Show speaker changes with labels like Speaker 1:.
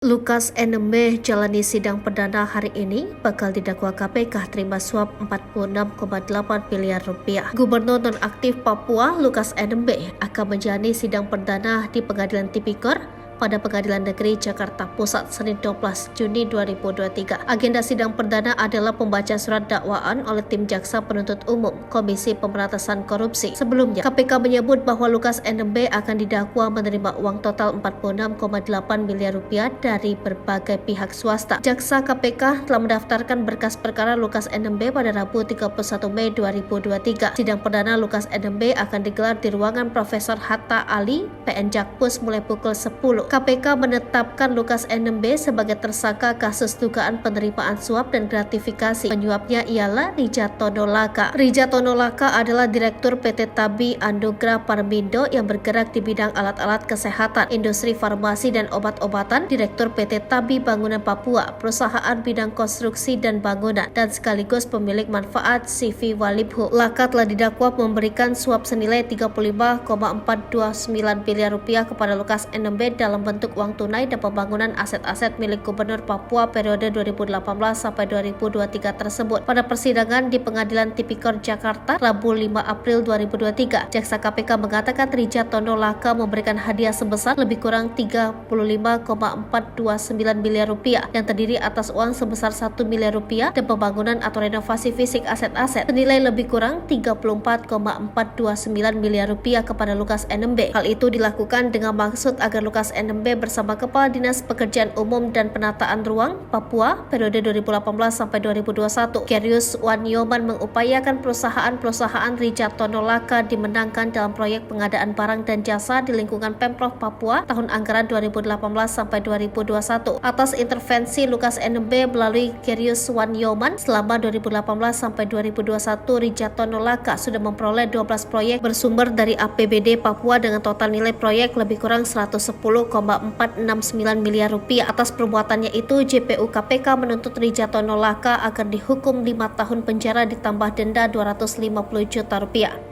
Speaker 1: Lukas NMB jalani sidang perdana hari ini, bakal didakwa KPK terima suap 46,8 miliar rupiah. Gubernur nonaktif Papua Lukas NMB akan menjalani sidang perdana di Pengadilan Tipikor pada Pengadilan Negeri Jakarta Pusat Senin 12 Juni 2023. Agenda sidang perdana adalah pembacaan surat dakwaan oleh tim Jaksa Penuntut Umum Komisi Pemberantasan Korupsi. Sebelumnya, KPK menyebut bahwa Lukas NMB akan didakwa menerima uang total 46,8 miliar rupiah dari berbagai pihak swasta. Jaksa KPK telah mendaftarkan berkas perkara Lukas NMB pada Rabu 31 Mei 2023. Sidang perdana Lukas NMB akan digelar di ruangan Profesor Hatta Ali, PN Jakpus mulai pukul 10. KPK menetapkan Lukas NMB sebagai tersangka kasus dugaan penerimaan suap dan gratifikasi. Penyuapnya ialah Rijatono Laka. Rijatono Laka adalah Direktur PT Tabi Anugrah Parmindo yang bergerak di bidang alat-alat kesehatan, industri farmasi dan obat-obatan, Direktur PT Tabi Bangunan Papua, perusahaan bidang konstruksi dan bangunan, dan sekaligus pemilik manfaat CV Walibhu. Laka telah didakwa memberikan suap senilai 35,429 miliar rupiah kepada Lukas NMB dalam bentuk uang tunai dan pembangunan aset-aset milik Gubernur Papua periode 2018 sampai 2023 tersebut. Pada persidangan di Pengadilan Tipikor Jakarta, Rabu 5 April 2023, Jaksa KPK mengatakan Rijatono Laka memberikan hadiah sebesar lebih kurang 35,429 miliar rupiah yang terdiri atas uang sebesar 1 miliar rupiah dan pembangunan atau renovasi fisik aset-aset senilai lebih kurang 34,429 miliar rupiah kepada Lukas NMB. Hal itu dilakukan dengan maksud agar Lukas NMB bersama Kepala Dinas Pekerjaan Umum dan Penataan Ruang Papua periode 2018 sampai 2021, Kerius Wanyoman, mengupayakan perusahaan-perusahaan Rijatono Laka dimenangkan dalam proyek pengadaan barang dan jasa di lingkungan Pemprov Papua tahun anggaran 2018 sampai 2021. Atas intervensi Lukas NMB melalui Kerius Wanyoman selama 2018 sampai 2021, Rijatono Laka sudah memperoleh 12 proyek bersumber dari APBD Papua dengan total nilai proyek lebih kurang 110,469 miliar rupiah. Atas perbuatannya itu, JPU KPK menuntut Rijatono Laka agar dihukum 5 tahun penjara ditambah denda 250 juta rupiah.